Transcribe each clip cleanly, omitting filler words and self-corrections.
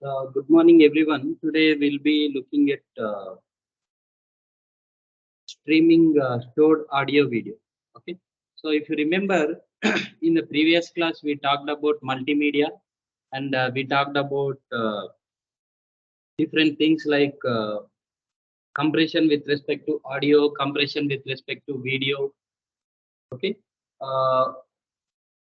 Good morning, everyone. Today we'll be looking at streaming stored audio video. Okay. So if you remember, in the previous class we talked about multimedia, and we talked about different things like compression with respect to audio, compression with respect to video. Okay. Uh,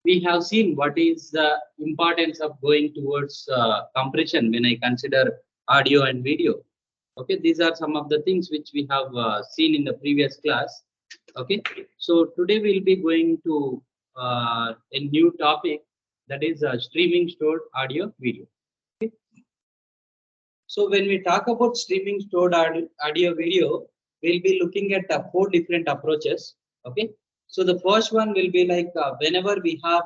we have seen what is the importance of going towards compression when I consider audio and video. Okay, these are some of the things which we have seen in the previous class. Okay, so today we'll be going to a new topic, that is streaming stored audio video. Okay. So when we talk about streaming stored audio video, we'll be looking at 4 different approaches. Okay, so the first one will be like whenever we have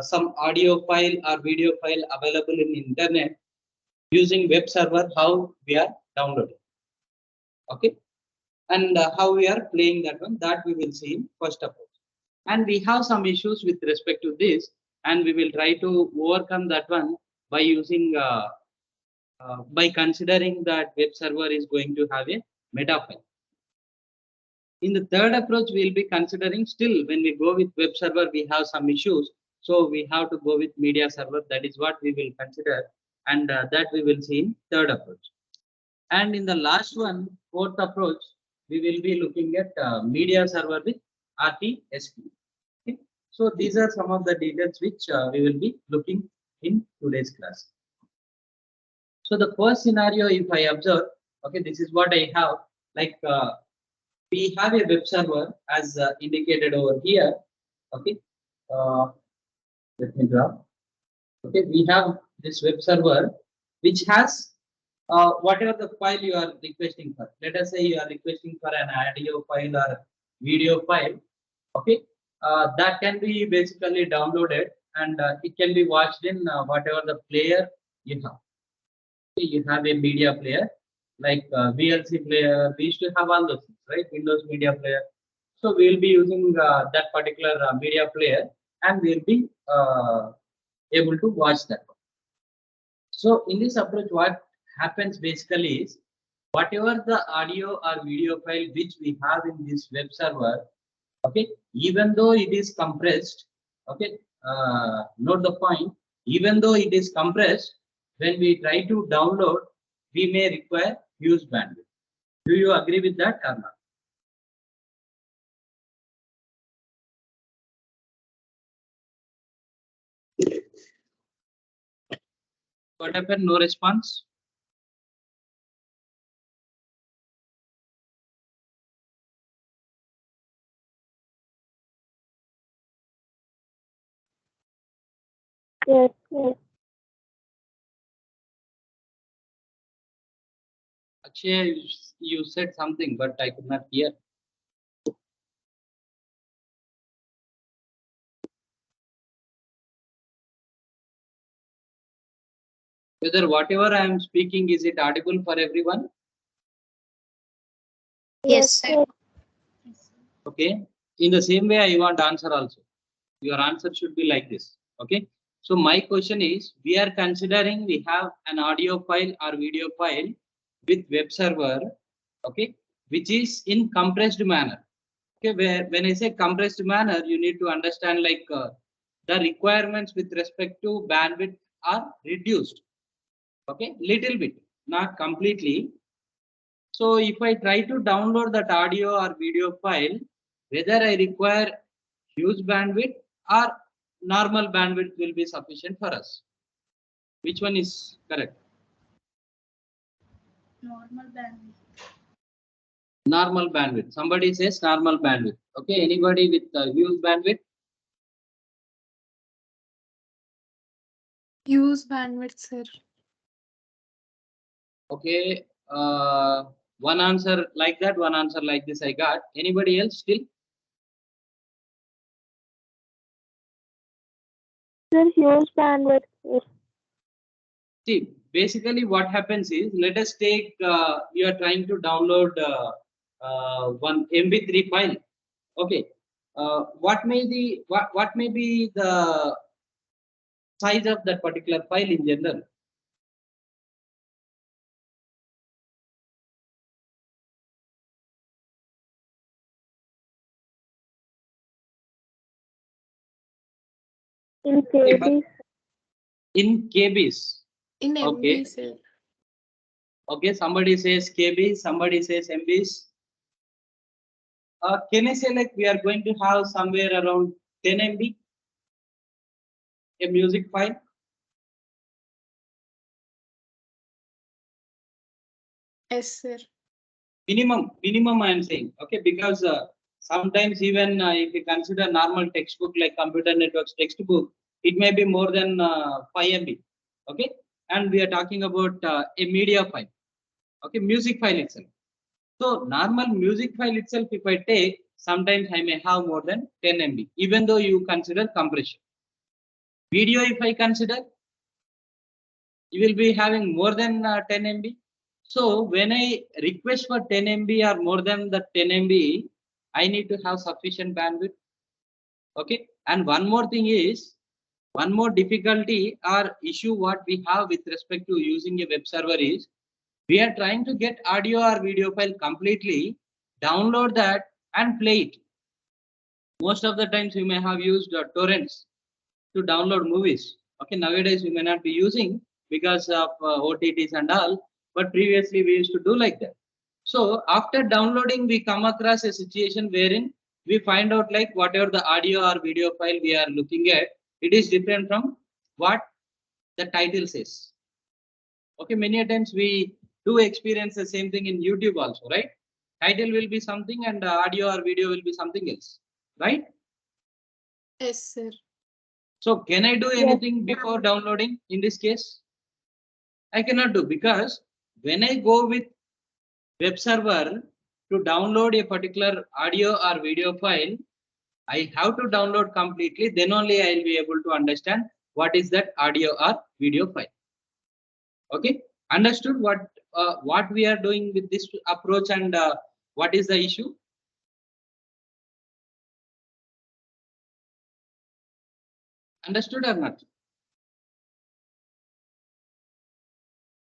some audio file or video file available in internet, using web server, how we are downloading. Okay, and how we are playing that one, that we will see in first approach. And we have some issues with respect to this, and we will try to overcome that one by using by considering that web server is going to have a meta file. In the third approach, we will be considering, still when we go with web server we have some issues, so we have to go with media server. That is what we will consider, and that we will see in third approach. And in the last one, fourth approach, we will be looking at media server with RTSP. Okay. So these are some of the details which we will be looking in today's class. So the first scenario, if I observe, okay, this is what I have. Like we have a web server as indicated over here. Okay, let me draw. Okay, we have this web server which has whatever the file you are requesting for. Let us say you are requesting for an audio file or video file. Okay, that can be basically downloaded, and it can be watched in whatever the player you have. Okay, you have a media player like VLC player. We used to have all those things, right? Windows Media Player. So we will be using that particular media player, and we will be able to watch that one. So in this approach, what happens basically is, whatever the audio or video file which we have in this web server, okay, even though it is compressed, okay, note the point, even though it is compressed, when we try to download, we may require huge bandwidth. Do you agree with that or not? What happened? No response? Yes, yes. Actually, you said something, but I could not hear. Whether whatever I am speaking, is it audible for everyone? Yes, sir. Okay. In the same way, I want answer also. Your answer should be like this. Okay. So my question is, we are considering we have an audio file or video file with web server, okay, which is in compressed manner. Okay, where when I say compressed manner, you need to understand like the requirements with respect to bandwidth are reduced. Okay, little bit, not completely. So if I try to download that audio or video file, whether I require huge bandwidth or normal bandwidth will be sufficient for us. Which one is correct? Normal bandwidth. Normal bandwidth. Somebody says normal bandwidth. Okay, anybody with huge bandwidth? Use bandwidth, sir. Okay, one answer like that, one answer like this I got. Anybody else still? Sir, use bandwidth. See, basically what happens is, let us take, you are trying to download one MP3 file. Okay, what may be the size of that particular file in general? In Okay, but KBs. in KBs. In Okay. MB, sir. Okay, somebody says KB, somebody says MBs. Can I say like we are going to have somewhere around 10 MB a music file? Yes, sir. Minimum I am saying. Okay, because sometimes even if you consider normal textbook like computer networks textbook, it may be more than 5 MB. Okay, and we are talking about a media file. Okay, music file itself. So normal music file itself, if I take, sometimes I may have more than 10 MB, even though you consider compression. Video, if I consider, you will be having more than 10 MB. So when I request for 10 MB or more than the 10 MB, I need to have sufficient bandwidth. Okay. And one more thing is, one more difficulty or issue what we have with respect to using a web server is, we are trying to get audio or video file completely, download that and play it. Most of the times you may have used torrents to download movies. Okay, nowadays we may not be using because of OTTs and all, but previously we used to do like that. So after downloading, we come across a situation wherein we find out like whatever the audio or video file we are looking at, it is different from what the title says. Okay, many a times we do experience the same thing in YouTube also, right? Title will be something and audio or video will be something else, right? Yes, sir. So can I do Yes. anything before downloading in this case? I cannot do, because when I go with web server to download a particular audio or video file, I have to download completely. Then only I will be able to understand what is that audio or video file. Okay, understood what we are doing with this approach and what is the issue? Understood or not?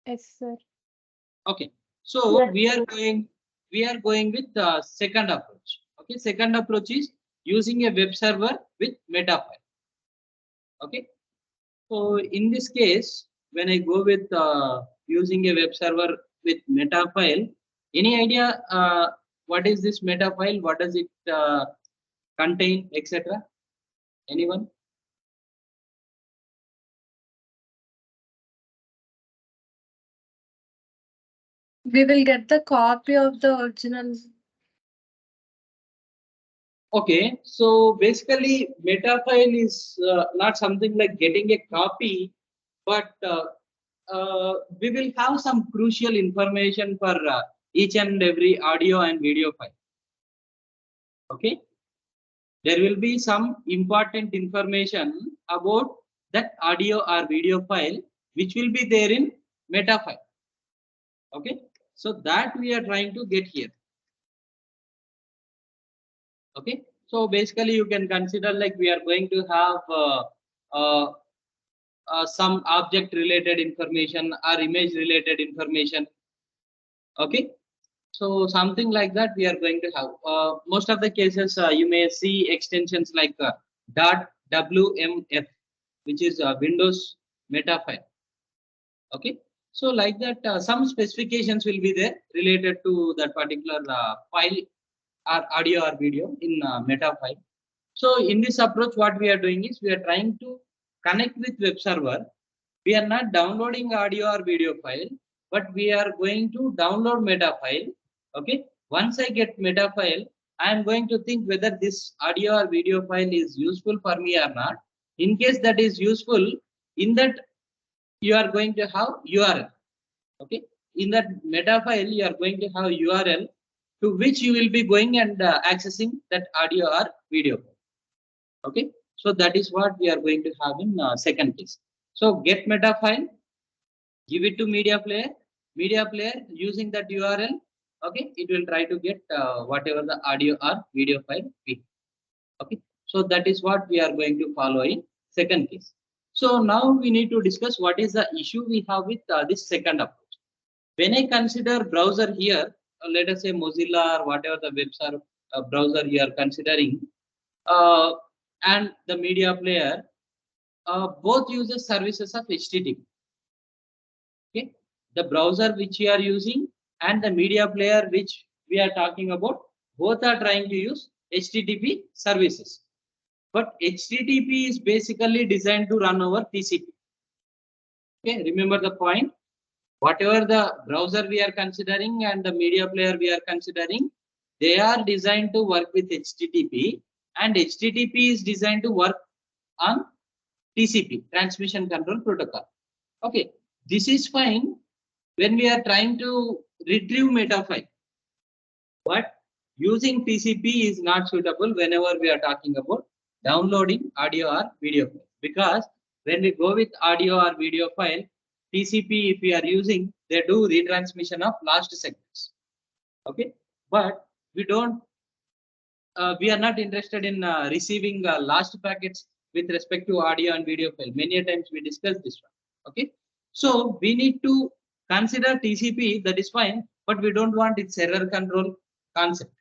Yes, sir. Okay, so Yes, we are going with the second approach. Okay, second approach is using a web server with meta file. Okay, so in this case, when I go with using a web server with meta file, any idea what is this meta file? What does it contain, etc.? Anyone? we will get the copy of the original. Okay, so basically, meta file is not something like getting a copy, but we will have some crucial information for each and every audio and video file. Okay, there will be some important information about that audio or video file, which will be there in meta file. Okay, so that we are trying to get here. Okay, so basically you can consider like we are going to have uh, some object related information or image related information. Okay, so something like that we are going to have. Most of the cases you may see extensions like .wmf, which is Windows meta file. Okay, so like that some specifications will be there related to that particular file or audio or video in meta file. So in this approach, what we are doing is we are trying to connect with web server. We are not downloading audio or video file, but we are going to download meta file. Okay. Once I get meta file, I am going to think whether this audio or video file is useful for me or not. In case that is useful, in that you are going to have URL. Okay. In that meta file, you are going to have URL to which you will be going and accessing that audio or video. Okay, so that is what we are going to have in second case. So get meta file, give it to media player using that URL. Okay, it will try to get whatever the audio or video file be. Okay, so that is what we are going to follow in second case. So now we need to discuss what is the issue we have with this second approach. When I consider browser here, let us say Mozilla or whatever the web server browser you are considering, and the media player, both uses services of HTTP. Okay, the browser which you are using and the media player which we are talking about, both are trying to use HTTP services. But HTTP is basically designed to run over TCP. Okay, remember the point. Whatever the browser we are considering and the media player we are considering, they are designed to work with HTTP, and HTTP is designed to work on TCP, transmission control protocol. Okay, this is fine when we are trying to retrieve meta file, but using TCP is not suitable whenever we are talking about downloading audio or video file, because when we go with audio or video file, TCP if we are using, they do retransmission of last segments. Okay, but we don't we are not interested in receiving last packets with respect to audio and video file. Many a times we discuss this one. Okay, so we need to consider TCP, that is fine, but we don't want its error control concept.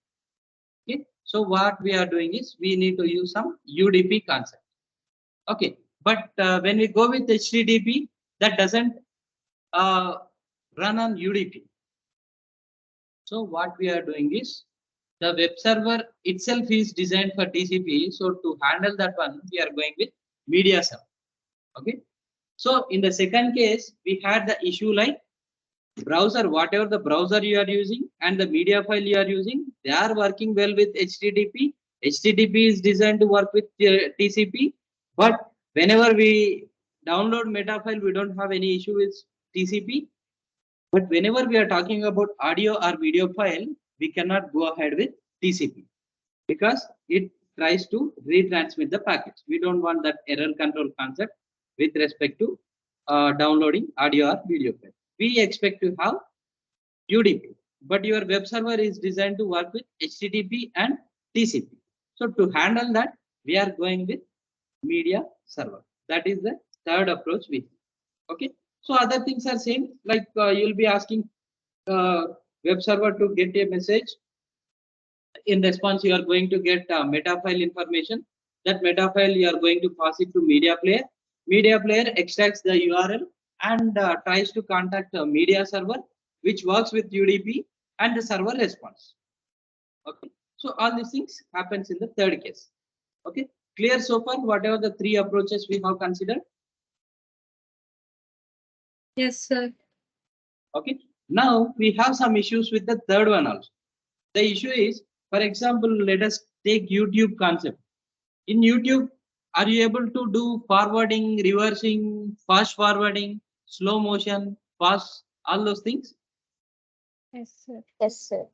Okay, so what we are doing is we need to use some UDP concept. Okay, but when we go with HTTP, that doesn't run on UDP. So what we are doing is, the web server itself is designed for TCP. So to handle that one, we are going with media server. Okay. So in the second case, we had the issue like browser, whatever the browser you are using and the media file you are using, they are working well with HTTP. HTTP is designed to work with TCP. But whenever we download meta file, we don't have any issue with TCP. But whenever we are talking about audio or video file, we cannot go ahead with TCP because it tries to retransmit the packets. We don't want that error control concept with respect to downloading audio or video file. We expect to have UDP, but your web server is designed to work with HTTP and TCP. So to handle that, we are going with media server. That is the third approach we have. Okay. So other things are same, like you'll be asking web server to get a message. In response, you are going to get meta file information. That meta file you are going to pass it to media player. Media player extracts the URL and tries to contact a media server, which works with UDP, and the server responds. Okay. So all these things happens in the third case. Okay. Clear so far? Whatever the three approaches we have considered. Yes, sir. Okay. Now we have some issues with the third one also. The issue is, for example, let us take YouTube concept. In YouTube, are you able to do forwarding, reversing, fast forwarding, slow motion, fast, all those things? Yes, sir. Yes, sir.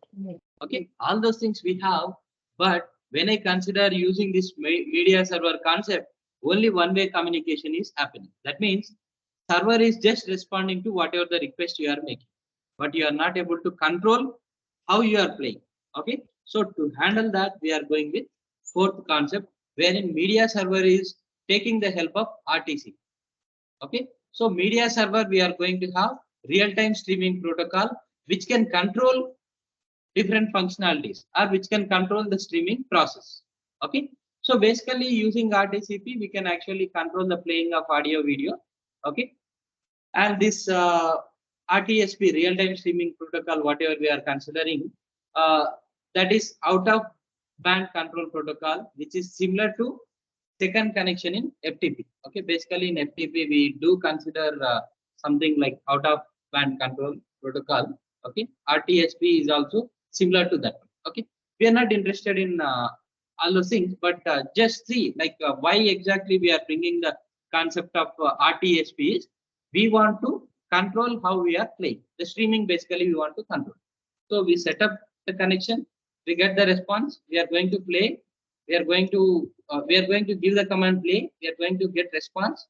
Okay, all those things we have, but when I consider using this media server concept, only one-way communication is happening. That means server is just responding to whatever the request you are making, but you are not able to control how you are playing. Okay, so to handle that, we are going with fourth concept, wherein media server is taking the help of RTC. Okay, so media server, we are going to have real-time streaming protocol, which can control different functionalities or which can control the streaming process. Okay, so basically using RTCP, we can actually control the playing of audio video. Okay, and this RTSP, real-time streaming protocol, whatever we are considering, that is out of band control protocol, which is similar to second connection in FTP. Okay, basically in FTP we do consider something like out of band control protocol. Okay, RTSP is also similar to that. Okay, we are not interested in all those things, but just see like why exactly we are bringing the concept of RTSP is, we want to control how we are playing the streaming. Basically we want to control, so we set up the connection, we get the response, we are going to play, we are going to give the command play, we are going to get response.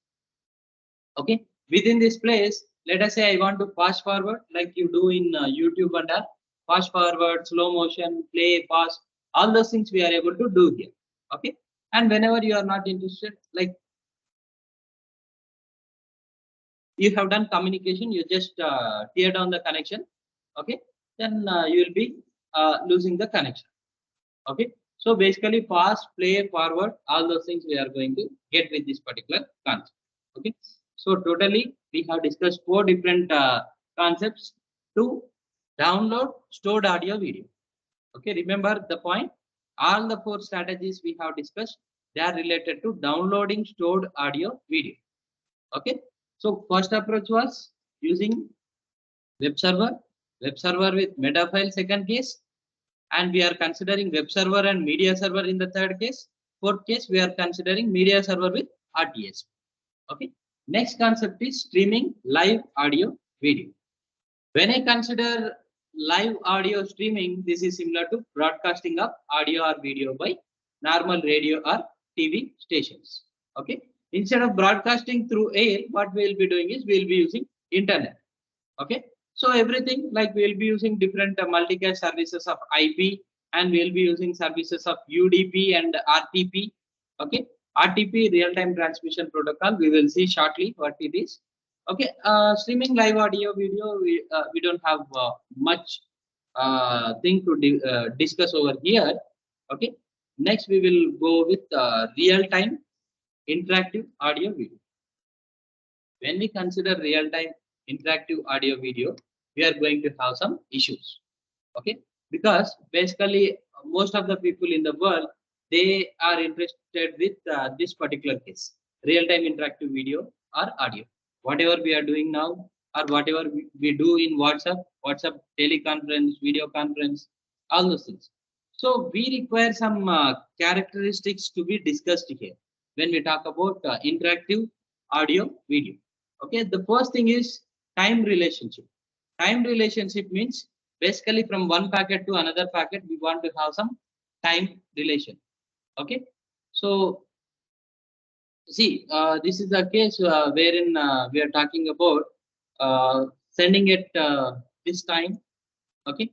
Okay, within this place, let us say I want to fast forward like you do in YouTube and all, fast forward, slow motion, play, pause, all those things we are able to do here. Okay, and whenever you are not interested, like you have done communication, you just tear down the connection. Okay, then you will be losing the connection. Okay, So basically past, play, forward, all those things we are going to get with this particular concept. Okay. So totally we have discussed 4 different concepts to download stored audio video. Okay, remember the point. All the 4 strategies we have discussed, they are related to downloading stored audio video. Okay. So first approach was using web server with meta file second case, and we are considering web server and media server in the third case. Fourth case, we are considering media server with RTS. Okay. Next concept is streaming live audio video. When I consider live audio streaming, this is similar to broadcasting of audio or video by normal radio or TV stations. Okay. Instead of broadcasting through air, what we will be doing is we will be using internet. Okay. So everything like we will be using different multicast services of IP, and we will be using services of UDP and RTP. Okay. RTP, real-time transmission protocol. We will see shortly what it is. Okay. Streaming live audio video, we don't have much thing to discuss over here. Okay. Next, we will go with real-time interactive audio video. When we consider real-time interactive audio video, we are going to have some issues. Okay, because basically most of the people in the world, they are interested with this particular case, real-time interactive video or audio. Whatever we are doing now, or whatever we do in WhatsApp teleconference, video conference, all those things. So we require some characteristics to be discussed here when we talk about interactive audio video. Okay, the first thing is time relationship. Time relationship means basically from one packet to another packet, we want to have some time relation. Okay, so see, this is a case wherein we are talking about sending it this time. Okay,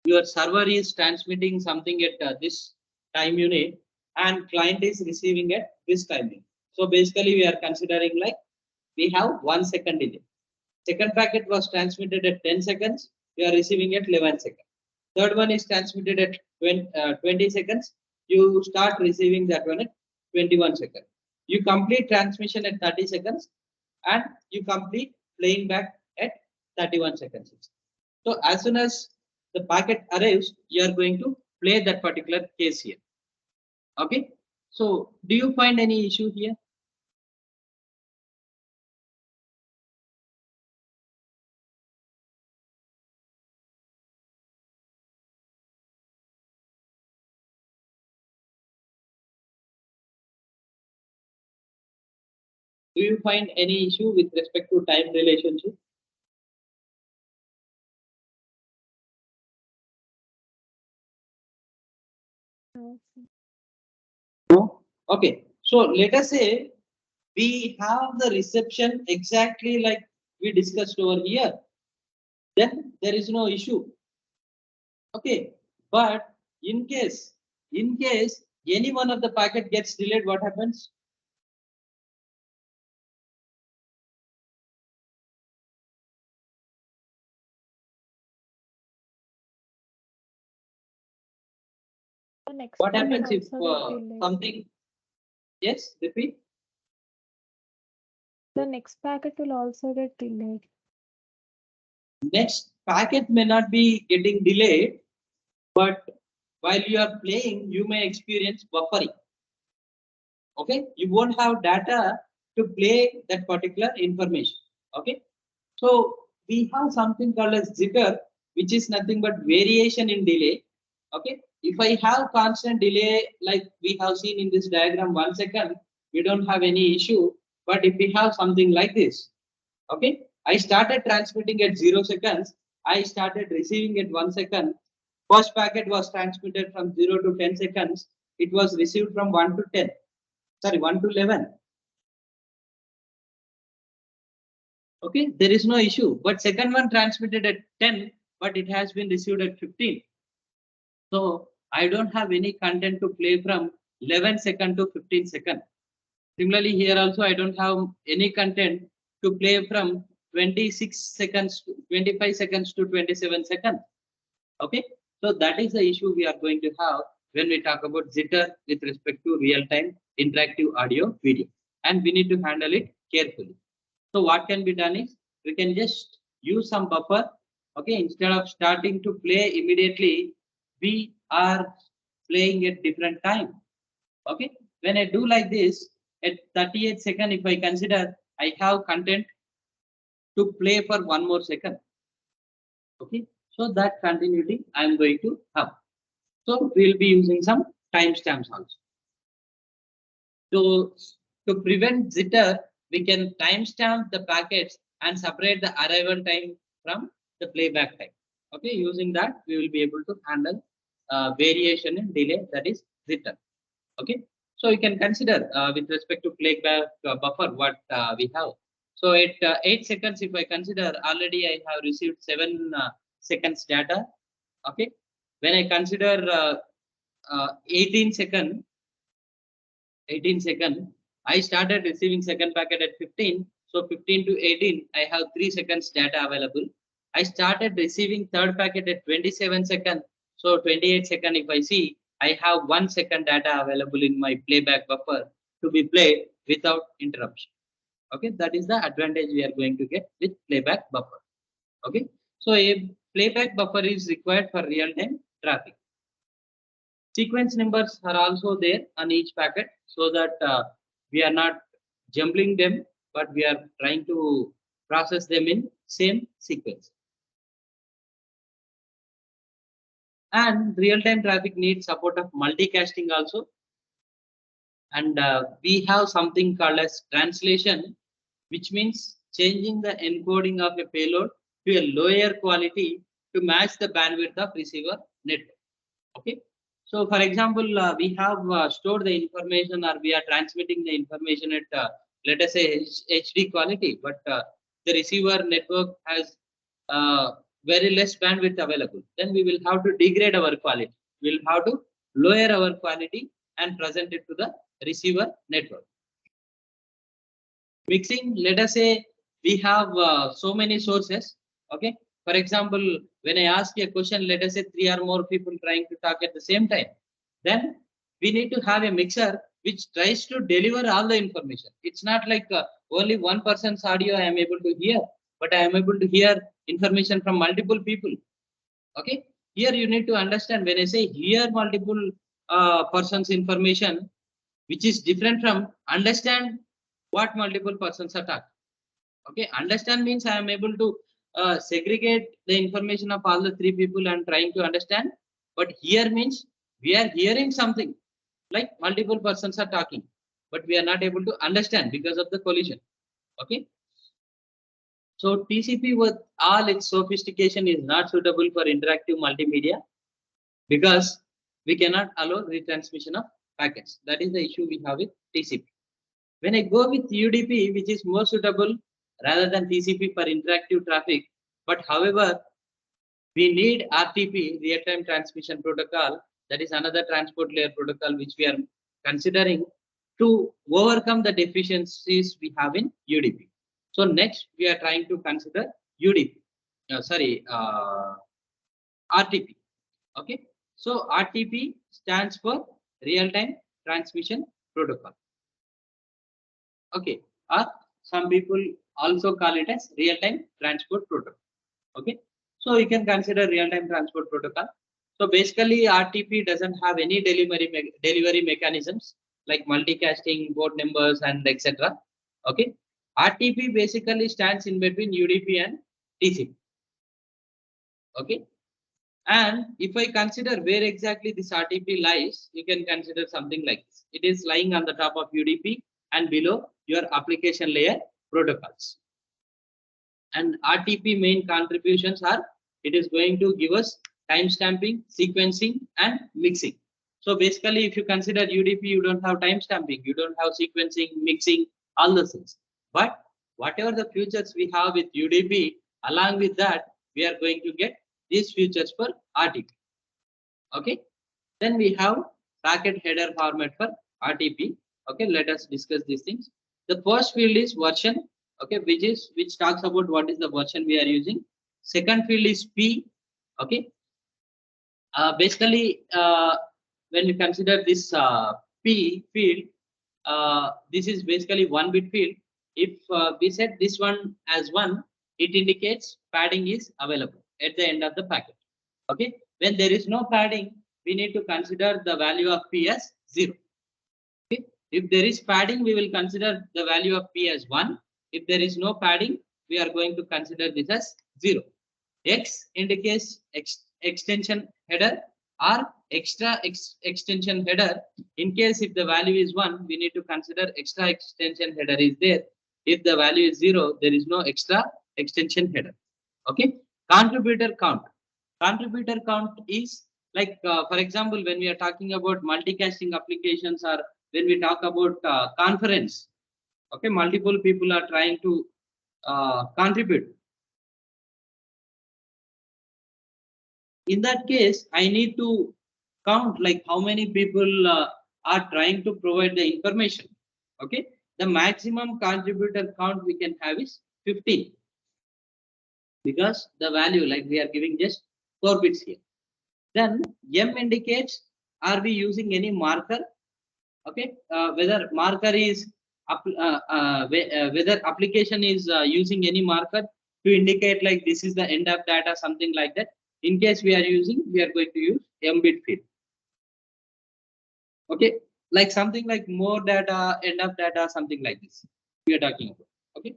your server is transmitting something at this time unit, and client is receiving at this time unit. So basically, we are considering like we have 1 second delay. Second packet was transmitted at 10 seconds. We are receiving at 11 seconds. Third one is transmitted at 20 seconds. You start receiving that one at 21 seconds. You complete transmission at 30 seconds, and you complete playing back at 31 seconds. So as soon as the packet arrives, you are going to play that particular case here. Okay. So do you find any issue here? Do you find any issue with respect to time relationship? No. Okay. So let us say we have the reception exactly like we discussed over here. Then there is no issue. Okay. But in case any one of the packet gets delayed, what happens? The next What packet happens if also get delayed. something? Yes, repeat. The next packet will also get delayed. Next packet may not be getting delayed, but while you are playing, you may experience buffering. Okay, you won't have data to play that particular information. Okay, so we have something called as jitter, which is nothing but variation in delay. Okay, if I have constant delay like we have seen in this diagram 1 second, we don't have any issue. But if we have something like this, okay, I started transmitting at 0 seconds, I started receiving at 1 second. First packet was transmitted from 0 to 10 seconds. It was received from 1 to 10. Sorry, 1 to 11. Okay, there is no issue. But second one transmitted at 10, but it has been received at 15. So I don't have any content to play from 11 second to 15 second. Similarly, here also I don't have any content to play from 26 seconds to 25 seconds to 27 seconds. Okay, so that is the issue we are going to have when we talk about jitter with respect to real-time interactive audio video, and we need to handle it carefully. So what can be done is we can just use some buffer. Okay, instead of starting to play immediately, we are playing at different time. Okay, when I do like this at 38 second, if I consider I have content to play for one more second. Okay, so that continuity I am going to have. So we'll be using some timestamps also. So to prevent jitter, we can timestamp the packets and separate the arrival time from the playback time. Okay, using that we will be able to handle variation in delay, that is jitter. Okay, so you can consider with respect to playback buffer what we have. So at 8 seconds, if I consider already I have received 7 seconds data. Okay, when I consider 18 second, I started receiving second packet at 15. So 15 to 18, I have 3 seconds data available. I started receiving third packet at 27 seconds. So 28 second, if I see, I have 1 second data available in my playback buffer to be played without interruption. Okay, that is the advantage we are going to get with playback buffer. Okay, so a playback buffer is required for real-time traffic. Sequence numbers are also there on each packet, so that we are not jumbling them, but we are trying to process them in same sequence. And real-time traffic needs support of multicasting also. And we have something called as translation, which means changing the encoding of a payload to a lower quality to match the bandwidth of receiver network. Okay, so for example, we have stored the information, or we are transmitting the information at let us say HD quality, but the receiver network has very less bandwidth available. Then we will have to degrade our quality. We will have to lower our quality and present it to the receiver network. Mixing, let us say we have so many sources. Okay, for example, when I ask a question, let us say 3 or more people trying to talk at the same time, then we need to have a mixer which tries to deliver all the information. It's not like only one person's audio I am able to hear, but I am able to hear information from multiple people. Okay, here you need to understand, when I say hear multiple persons information, which is different from understand what multiple persons are talking. Okay, understand means I am able to segregate the information of all the 3 people and trying to understand. But here means we are hearing something like multiple persons are talking, but we are not able to understand because of the collision. Okay, so TCP with all its sophistication is not suitable for interactive multimedia because we cannot allow retransmission of packets. That is the issue we have with TCP. When I go with UDP, which is more suitable rather than TCP for interactive traffic, but however, we need RTP, real-time transmission protocol. That is another transport layer protocol which we are considering to overcome the deficiencies we have in UDP. So next, we are trying to consider UDP. RTP. Okay. So RTP stands for real-time transmission protocol. Okay, or some people also call it as real-time transport protocol. Okay, so you can consider real-time transport protocol. So basically, RTP doesn't have any delivery mechanisms like multicasting, port numbers, and etc. Okay, RTP basically stands in between UDP and TCP. Okay, and if I consider where exactly this RTP lies, you can consider something like this. It is lying on the top of UDP and below your application layer protocols. And RTP main contributions are, it is going to give us timestamping, sequencing, and mixing. So basically, if you consider UDP, you don't have timestamping, you don't have sequencing, mixing, all the things. But whatever the features we have with UDP, along with that, we are going to get these features for RTP. Okay, then we have packet header format for RTP. Okay, let us discuss these things. The first field is version. Okay, which talks about what is the version we are using. Second field is P. Okay. Basically, when you consider this P field, this is basically 1-bit field. If we set this one as 1, it indicates padding is available at the end of the packet. Okay. When there is no padding, we need to consider the value of P as 0. Okay. If there is padding, we will consider the value of P as 1. If there is no padding, we are going to consider this as 0. X indicates extension header or extension header. In case if the value is 1, we need to consider extra extension header is there. If the value is 0, there is no extra extension header. Okay. Contributor count. Contributor count is like, for example, when we are talking about multicasting applications or when we talk about conference, okay, multiple people are trying to contribute. In that case, I need to count like how many people are trying to provide the information. Okay, the maximum contributor count we can have is 15 because the value like we are giving just 4 bits here. Then M indicates are we using any marker? Okay, whether marker is whether application is using any marker to indicate like this is the end of data, something like that. In case we are using, we are going to use M-bit field. Okay, like something like more data, end of data, something like this we are talking about. Okay,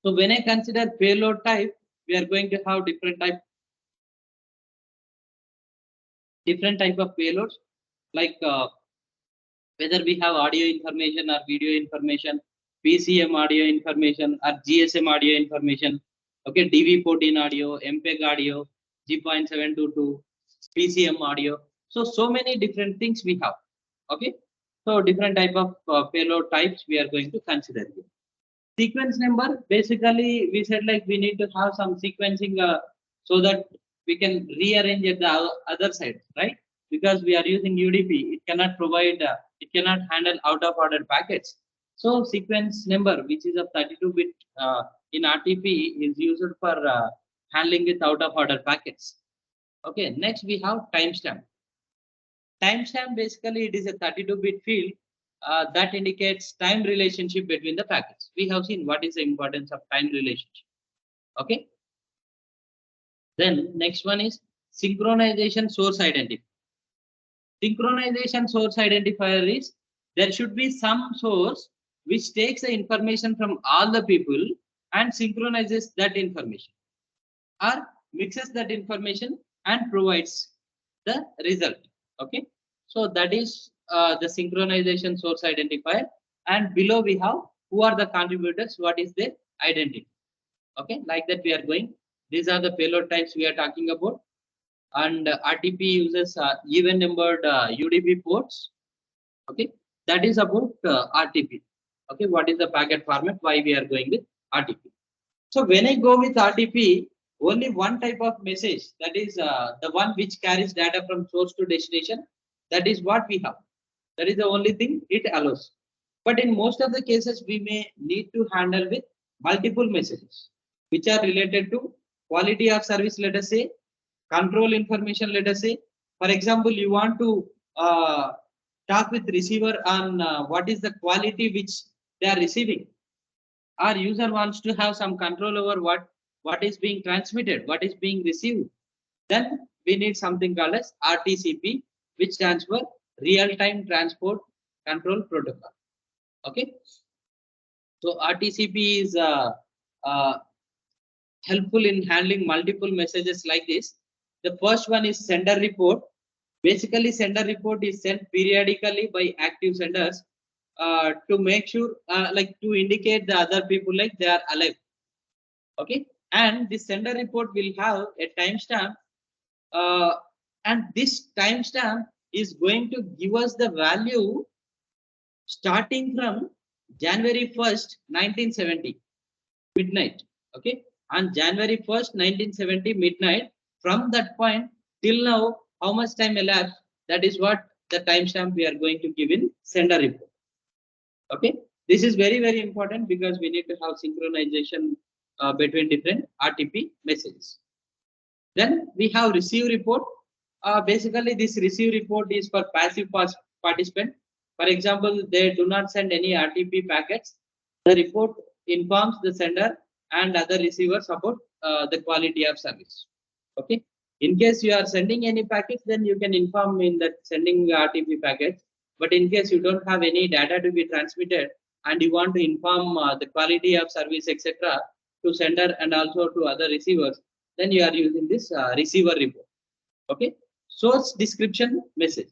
so when I consider payload type, we are going to have different type of payloads, like whether we have audio information or video information, PCM audio information or GSM audio information. Okay, DV14 audio, MPEG audio, G.722, PCM audio. So many different things we have. Okay, so different type of payload types we are going to consider here. Sequence number, basically we said like we need to have some sequencing so that we can rearrange at the other side, right? Because we are using UDP, it cannot provide, it cannot handle out of order packets. So sequence number, which is a 32-bit in RTP, is used for handling with out of order packets. Okay, next we have timestamp. Timestamp, basically it is a 32-bit field that indicates time relationship between the packets. We have seen what is the importance of time relationship. Okay. Then next one is synchronization source identifier. Synchronization source identifier is there should be some source which takes the information from all the people and synchronizes that information or mixes that information and provides the result. Okay, so that is the synchronization source identifier, and below we have who are the contributors, what is their identity. Okay, like that we are going. These are the payload types we are talking about, and RTP uses even numbered UDP ports. Okay, that is about RTP. Okay, what is the packet format, why we are going with RTP. So when I go with RTP, only one type of message, that is the one which carries data from source to destination. That is what we have. That is the only thing it allows. But in most of the cases, we may need to handle with multiple messages, which are related to quality of service, let us say, control information, let us say. For example, you want to talk with receiver on what is the quality which they are receiving. Our user wants to have some control over what is being transmitted, what is being received. Then we need something called as RTCP, which stands for real-time transport control protocol. Okay, so RTCP is helpful in handling multiple messages like this. The first one is sender report. Basically, sender report is sent periodically by active senders to make sure, like to indicate the other people like they are alive. Okay, and the sender report will have a timestamp, and this timestamp is going to give us the value starting from January 1st, 1970 midnight. Okay, on January 1st, 1970 midnight. From that point till now, how much time elapsed? That is what the timestamp we are going to give in sender report. Okay, this is very important because we need to have synchronization between different RTP messages. Then we have receive report. Basically, this receive report is for passive participant. For example, they do not send any RTP packets. The report informs the sender and other receivers about the quality of service. Okay. In case you are sending any packets, then you can inform in that sending RTP packets. But in case you don't have any data to be transmitted and you want to inform the quality of service, etc., to sender and also to other receivers, then you are using this receiver report. Okay. Source description message.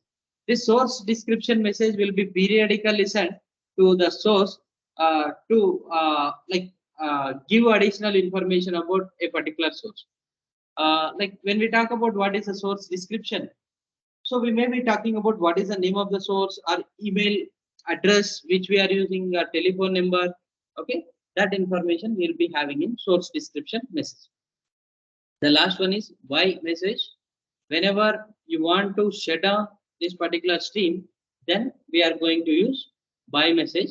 This source description message will be periodically sent to the source to give additional information about a particular source. Like when we talk about what is a source description, so we may be talking about what is the name of the source, or email address which we are using, a telephone number. Okay, that information we'll be having in source description message. The last one is why message. Whenever you want to shut down this particular stream, then we are going to use by message.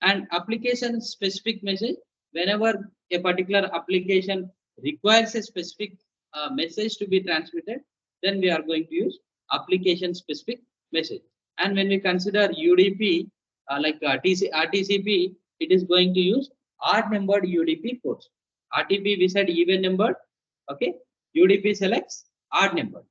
And application specific message. Whenever a particular application requires a specific message to be transmitted, then we are going to use application specific message. And when we consider UDP RTCP, it is going to use odd numbered UDP ports. RTP we said even numbered. Okay, UDP selects odd numbered.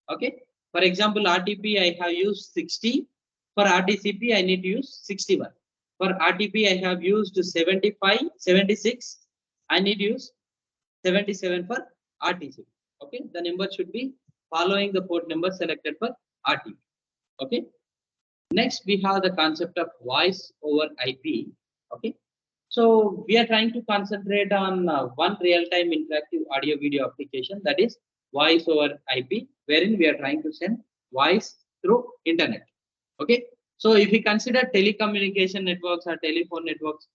Okay, for example, RTP I have used 60. For RTCP I need to use 61. For RTP I have used 75, 76. I need to use 77 for RTCP. Okay, the number should be following the port number selected for RTP. Okay. Next, we have the concept of voice over IP. Okay. So we are trying to concentrate on one real-time interactive audio-video application, that is voice over IP, wherein we are trying to send voice through internet. Okay. So if we consider telecommunication networks or telephone networks,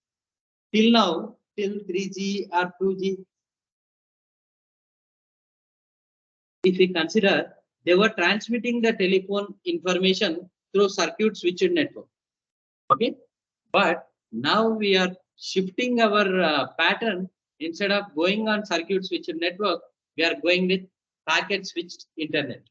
till now, till 3G or 2G, if we consider, they were transmitting the telephone information through circuit switched network. Okay, but now we are shifting our pattern. Instead of going on circuit switched network, we are going with packet switched internet.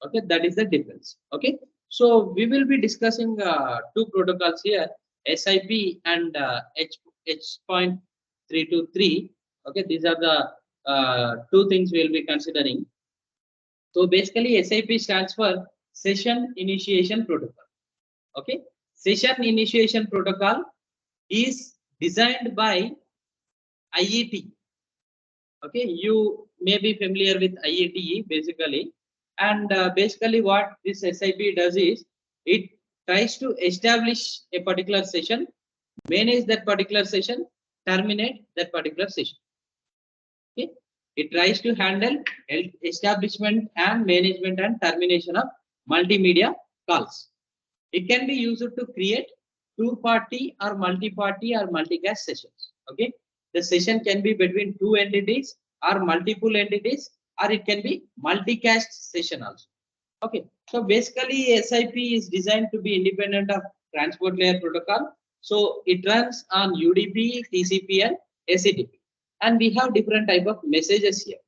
Okay, that is the difference. Okay, so we will be discussing two protocols here, SIP and H.323. Okay, these are the two things we will be considering. So basically, SIP stands for Session Initiation Protocol. Okay, Session Initiation Protocol is designed by IET. Okay, you may be familiar with IET basically, and basically what this SIP does is it tries to establish a particular session, manage that particular session, terminate that particular session. Okay. It tries to handle establishment and management and termination of multimedia calls. It can be used to create two-party or multi-party or multicast sessions. Okay, the session can be between two entities or multiple entities, or it can be multicast session also. Okay, so basically SIP is designed to be independent of transport layer protocol. So it runs on UDP, TCP, and SCTP. And we have different type of messages here.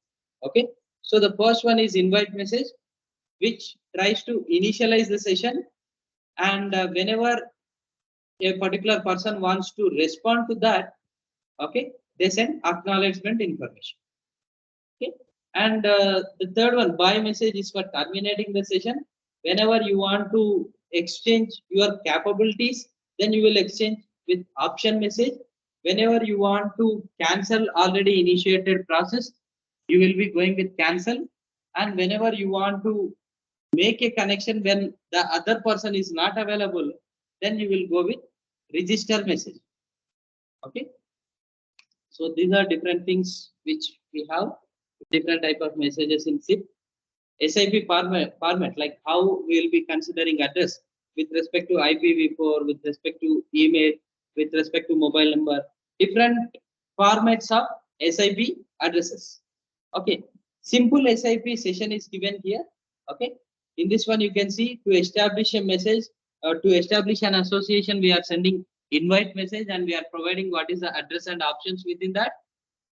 Okay, so the first one is invite message, which tries to initialize the session, and whenever a particular person wants to respond to that, okay, they send acknowledgement information. Okay, and the third one, by message, is for terminating the session. Whenever you want to exchange your capabilities, then you will exchange with option message. Whenever you want to cancel already initiated process, you will be going with cancel. And whenever you want to make a connection when the other person is not available, then you will go with register message. Okay. So these are different things which we have, different type of messages in SIP. SIP format, like how we will be considering address with respect to IPv4, with respect to email, with respect to mobile number, different formats of SIP addresses. Okay, simple SIP session is given here. Okay, in this one you can see, to establish a message, to establish an association, we are sending invite message and we are providing what is the address and options within that.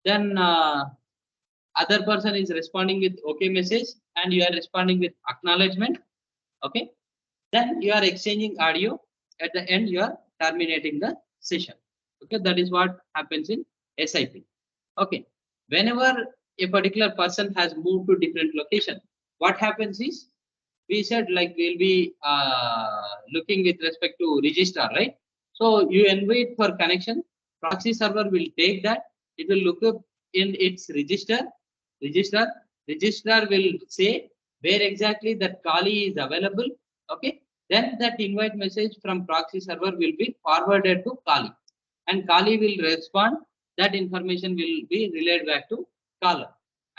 then other person is responding with okay message and you are responding with acknowledgement. Okay, then you are exchanging audio. At the end, you are terminating the session. Okay, that is what happens in SIP. Okay, whenever a particular person has moved to different location, what happens is we said like we'll be looking with respect to register, right? So you invite for connection, proxy server will take that, it will look up in its register, register will say where exactly that Kali is available. Okay, then that invite message from proxy server will be forwarded to Kali, and Kali will respond. That information will be relayed back to caller,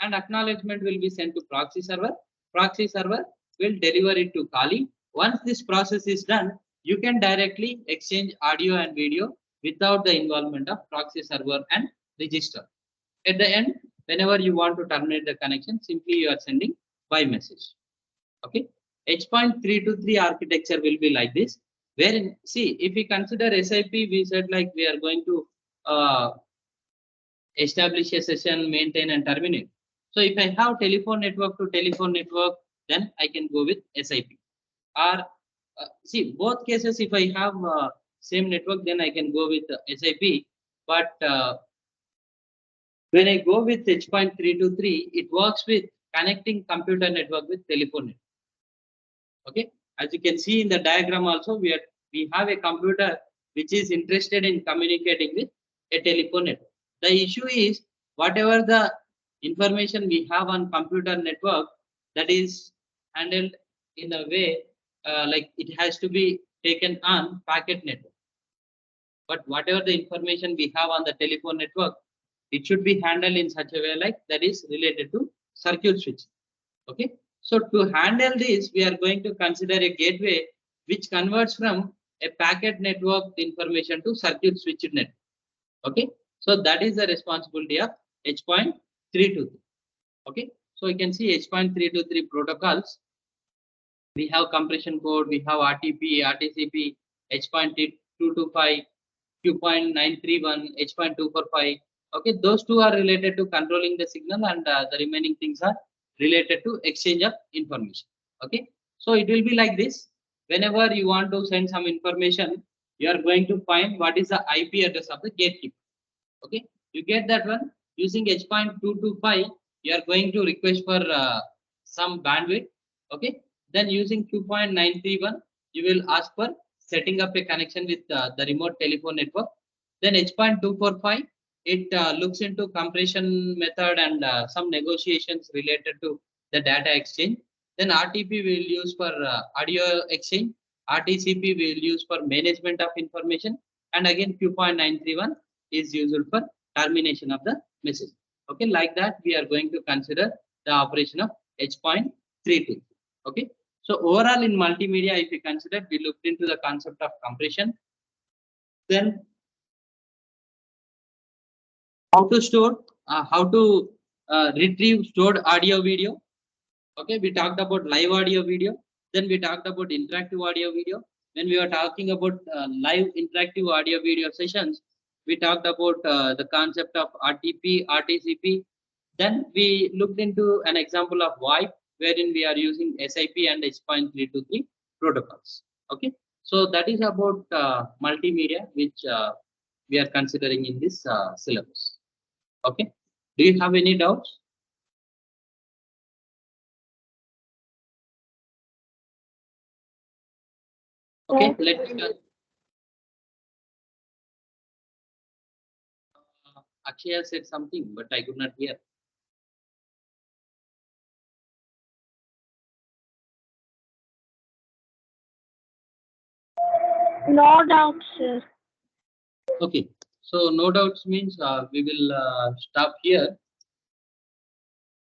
and acknowledgement will be sent to proxy server. Proxy server will deliver it to Kali. Once this process is done, you can directly exchange audio and video without the involvement of proxy server and register. At the end, whenever you want to terminate the connection, simply you are sending by message. Okay, H.323 architecture will be like this. Wherein, see, if we consider SIP, we said like we are going to establish a session, maintain and terminate. So if I have telephone network to telephone network, then I can go with SIP. Or see, both cases, if I have same network, then I can go with SIP. But when I go with H.323, it works with connecting computer network with telephone network. Okay, as you can see in the diagram also, we have a computer which is interested in communicating with a telephone network. The issue is whatever the information we have on computer network, that is handled in a way like it has to be taken on packet network. But whatever the information we have on the telephone network, it should be handled in such a way like that is related to circuit switch. Okay, so to handle this, we are going to consider a gateway which converts from a packet network information to circuit switched network. Okay, so that is the responsibility of H.323. Okay, so you can see H.323 protocols. We have compression code, we have RTP, RTCP, H.225, Q.931, H.245. Okay, those two are related to controlling the signal, and the remaining things are related to exchange of information. Okay, so it will be like this. Whenever you want to send some information, you are going to find what is the IP address of the gatekeeper. Okay, you get that one using H.225. You are going to request for some bandwidth. Okay, then using Q.931, you will ask for setting up a connection with the remote telephone network. Then H.245, it looks into compression method and some negotiations related to the data exchange. Then RTP will use for audio exchange. RTCP will use for management of information. And again, Q.931 is used for termination of the message. Okay, like that, we are going to consider the operation of H.32. Okay, so overall in multimedia, if we consider, we looked into the concept of compression, then how to store, how to retrieve stored audio video. Okay, we talked about live audio video. Then we talked about interactive audio video. When we were talking about live interactive audio video sessions, we talked about the concept of RTP, RTCP. Then we looked into an example of VoIP, wherein we are using SIP and H.323 protocols. Okay, so that is about multimedia, which we are considering in this syllabus. Okay, do you have any doubts? Okay, let's Akshaya said something, but I could not hear. No doubt, sir. Okay, so no doubts means we will stop here.